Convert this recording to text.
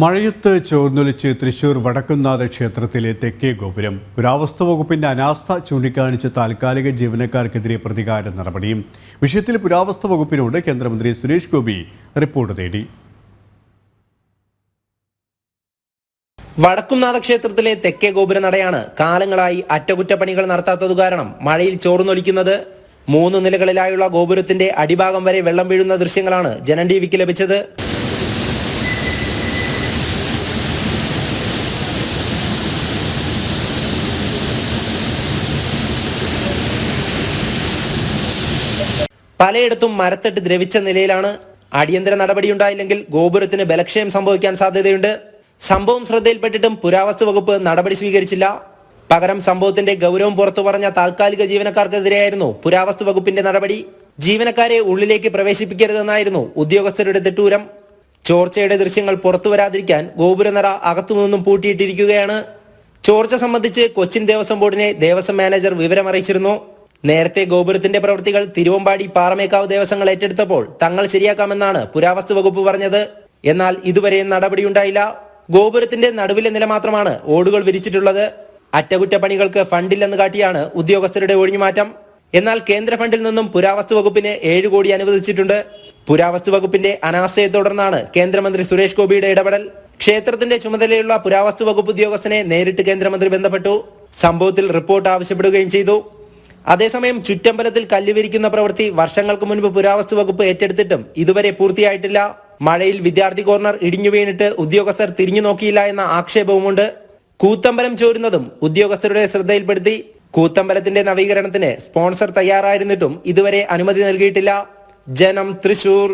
മഴയത്ത് ചോർന്നൊലിച്ച് തൃശൂർ വടക്കുംനാഥ ക്ഷേത്രത്തിലെ തെക്കേ ഗോപുരം. പുരാവസ്തു വകുപ്പിന്റെ അനാസ്ഥ ചൂണ്ടിക്കാണിച്ച് താൽക്കാലിക ജീവനക്കാർക്കെതിരെ പ്രതികാര നടപടിയും. വിഷയത്തിൽ പുരാവസ്തു വകുപ്പിനോട് കേന്ദ്രമന്ത്രി സുരേഷ് ഗോപി റിപ്പോർട്ട് തേടി. വടക്കുംനാഥ ക്ഷേത്രത്തിലെ തെക്കേ ഗോപുര നടയാണ് കാലങ്ങളായി അറ്റകുറ്റപ്പണികൾ നടത്താത്തതു കാരണം മഴയിൽ ചോർന്നൊലിക്കുന്നത്. 3 നിലകളിലായുള്ള ഗോപുരത്തിന്റെ അടിഭാഗം വരെ വെള്ളം വീഴുന്ന ദൃശ്യങ്ങളാണ് ജനം ടിവിക്ക് ലഭിച്ചത്. പലയിടത്തും മരത്തട്ട് ദ്രവിച്ച നിലയിലാണ്. അടിയന്തര നടപടിയുണ്ടായില്ലെങ്കിൽ ഗോപുരത്തിന് ബലക്ഷയം സംഭവിക്കാൻ സാധ്യതയുണ്ട്. സംഭവം ശ്രദ്ധയിൽപ്പെട്ടിട്ടും പുരാവസ്തു വകുപ്പ് നടപടി സ്വീകരിച്ചില്ല. പകരം സംഭവത്തിന്റെ ഗൗരവം പുറത്തു പറഞ്ഞ താൽക്കാലിക ജീവനക്കാർക്കെതിരെയായിരുന്നു പുരാവസ്തു വകുപ്പിന്റെ നടപടി. ജീവനക്കാരെ ഉള്ളിലേക്ക് പ്രവേശിപ്പിക്കരുതെന്നായിരുന്നു ഉദ്യോഗസ്ഥരുടെ തെട്ടൂരം. ചോർച്ചയുടെ ദൃശ്യങ്ങൾ പുറത്തു വരാതിരിക്കാൻ ഗോപുരനട അകത്തുനിന്നും പൂട്ടിയിട്ടിരിക്കുകയാണ്. ചോർച്ച സംബന്ധിച്ച് കൊച്ചിൻ ദേവസ്വം ബോർഡിനെ ദേവസ്വം മാനേജർ വിവരമറിയിച്ചിരുന്നു. നേരത്തെ ഗോപുരത്തിന്റെ പ്രവൃത്തികൾ തിരുവമ്പാടി പാറമേക്കാവ് ദേവസ്വങ്ങൾ ഏറ്റെടുത്തപ്പോൾ തങ്ങൾ ശരിയാക്കാമെന്നാണ് പുരാവസ്തു വകുപ്പ് പറഞ്ഞത്. എന്നാൽ ഇതുവരെയും നടപടിയുണ്ടായില്ല. ഗോപുരത്തിന്റെ നടുവിലെ നില മാത്രമാണ് ഓടുകൾ വിരിച്ചിട്ടുള്ളത്. അറ്റകുറ്റപ്പണികൾക്ക് ഫണ്ടില്ലെന്ന് കാട്ടിയാണ് ഉദ്യോഗസ്ഥരുടെ ഒഴിഞ്ഞുമാറ്റം. എന്നാൽ കേന്ദ്ര ഫണ്ടിൽ നിന്നും പുരാവസ്തു വകുപ്പിന് 7 കോടി അനുവദിച്ചിട്ടുണ്ട്. പുരാവസ്തു വകുപ്പിന്റെ അനാസ്ഥയെ തുടർന്നാണ് കേന്ദ്രമന്ത്രി സുരേഷ് ഗോപിയുടെ ഇടപെടൽ. ക്ഷേത്രത്തിന്റെ ചുമതലയുള്ള പുരാവസ്തു വകുപ്പ് ഉദ്യോഗസ്ഥനെ നേരിട്ട് കേന്ദ്രമന്ത്രി ബന്ധപ്പെട്ടു. സംഭവത്തിൽ റിപ്പോർട്ട് ആവശ്യപ്പെടുകയും ചെയ്തു. അതേസമയം ചുറ്റമ്പലത്തിൽ കല്ലുവിരിക്കുന്ന പ്രവൃത്തി വർഷങ്ങൾക്ക് മുൻപ് പുരാവസ്തു വകുപ്പ് ഏറ്റെടുത്തിട്ടും ഇതുവരെ പൂർത്തിയായിട്ടില്ല. മഴയിൽ വിദ്യാർത്ഥി കോർണർ ഇടിഞ്ഞു വീണിട്ട് ഉദ്യോഗസ്ഥർ തിരിഞ്ഞു നോക്കിയില്ല എന്ന ആക്ഷേപവുമുണ്ട്. കൂത്തമ്പലം ചോരുന്നതും ഉദ്യോഗസ്ഥരുടെ ശ്രദ്ധയിൽപ്പെടുത്തി. കൂത്തമ്പലത്തിന്റെ നവീകരണത്തിന് സ്പോൺസർ തയ്യാറായിരുന്നിട്ടും ഇതുവരെ അനുമതി നൽകിയിട്ടില്ല. ജനം, തൃശൂർ.